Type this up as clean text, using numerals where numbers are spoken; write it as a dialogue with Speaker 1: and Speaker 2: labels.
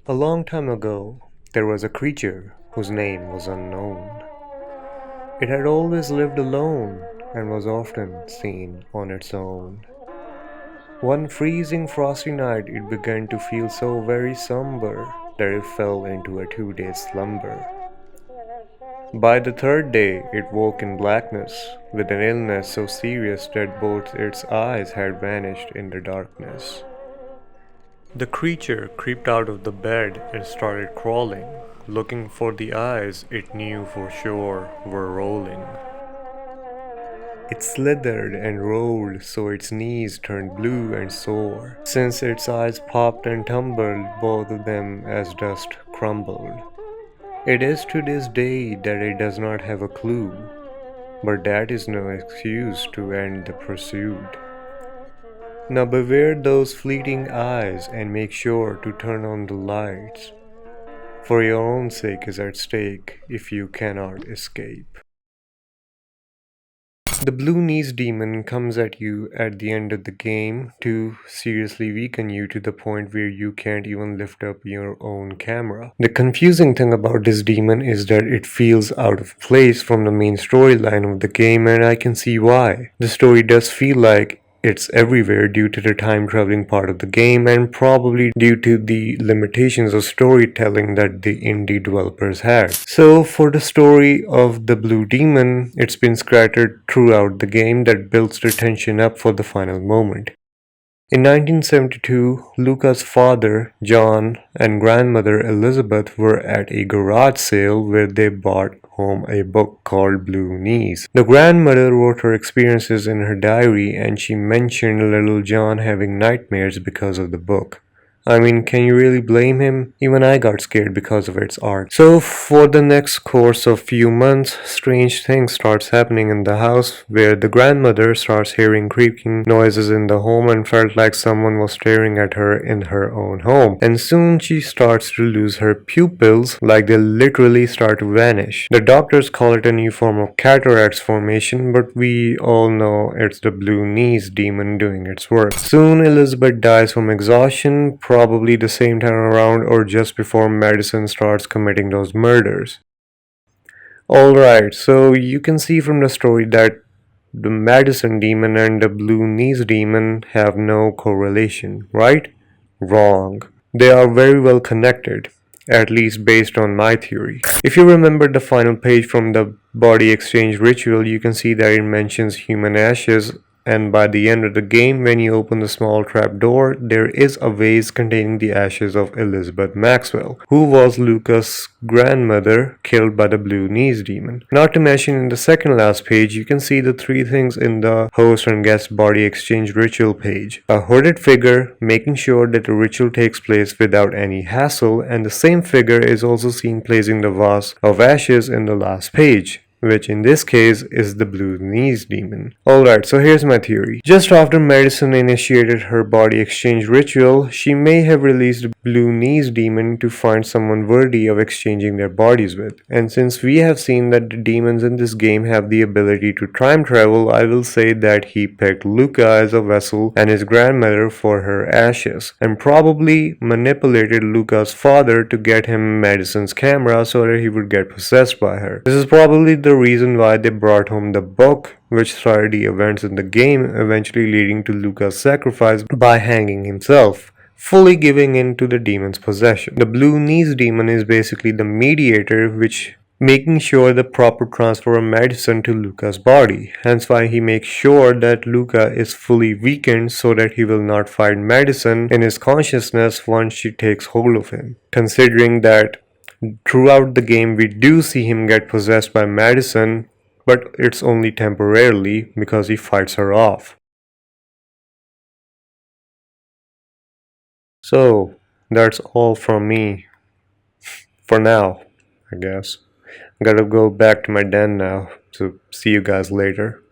Speaker 1: A long time ago, there was a creature whose name was unknown. It had always lived alone and was often seen on its own. One freezing frosty night it began to feel so very somber that it fell into a 2 day slumber. By the third day it woke in blackness, with an illness so serious that both its eyes had vanished in the darkness. The creature crept out of the bed and started crawling, looking for the eyes it knew for sure were rolling. It slithered and rolled so its knees turned blue and sore, since its eyes popped and tumbled, both of them as dust crumbled. It is to this day that it does not have a clue, but that is no excuse to end the pursuit. Now beware those fleeting eyes and make sure to turn on the lights, for your own sake is at stake if you cannot escape. The blue knees demon comes at you at the end of the game to seriously weaken you to the point where you can't even lift up your own camera. The confusing thing about this demon is that it feels out of place from the main storyline of the game, and I can see why. The story does feel like it's everywhere due to the time traveling part of the game and probably due to the limitations of storytelling that the indie developers had. So for the story of the blue demon, it's been scattered throughout the game that builds the tension up for the final moment. In 1972, Luca's father, John, and grandmother Elizabeth were at a garage sale where they bought home a book called Blue Knees. The grandmother wrote her experiences in her diary, and she mentioned little John having nightmares because of the book. I mean, can you really blame him? Even I got scared because of its art. So for the next course of few months, strange things starts happening in the house, where the grandmother starts hearing creaking noises in the home and felt like someone was staring at her in her own home. And soon she starts to lose her pupils, like they literally start to vanish. The doctors call it a new form of cataracts formation, but we all know it's the blue knees demon doing its work. Soon Elizabeth dies from exhaustion, probably the same time around or just before MADiSON starts committing those murders. Alright, so you can see from the story that the MADiSON demon and the blue knees demon have no correlation, right? Wrong. They are very well connected, at least based on my theory. If you remember the final page from the body exchange ritual, you can see that it mentions human ashes, and by the end of the game, when you open the small trap door, there is a vase containing the ashes of Elizabeth Maxwell, who was Luca's grandmother killed by the blue knees demon. Not to mention, in the second last page, you can see the three things in the host and guest body exchange ritual page. A hooded figure, making sure that the ritual takes place without any hassle, and the same figure is also seen placing the vase of ashes in the last page, which in this case is the blue knees demon. Alright, so here's my theory. Just after MADiSON initiated her body exchange ritual, she may have released the blue knees demon to find someone worthy of exchanging their bodies with. And since we have seen that the demons in this game have the ability to time travel, I will say that he picked Luca as a vessel and his grandmother for her ashes, and probably manipulated Luca's father to get him MADiSON's camera so that he would get possessed by her. This is probably the reason why they brought home the book, which started the events in the game, eventually leading to Luca's sacrifice by hanging himself, fully giving in to the demon's possession. The blue knees demon is basically the mediator, which making sure the proper transfer of MADiSON to Luca's body. Hence why he makes sure that Luca is fully weakened so that he will not fight MADiSON in his consciousness once she takes hold of him. Considering that throughout the game, we do see him get possessed by MADiSON, but it's only temporarily because he fights her off. So, that's all from me. For now, I guess. Gotta go back to my den now, so see you guys later.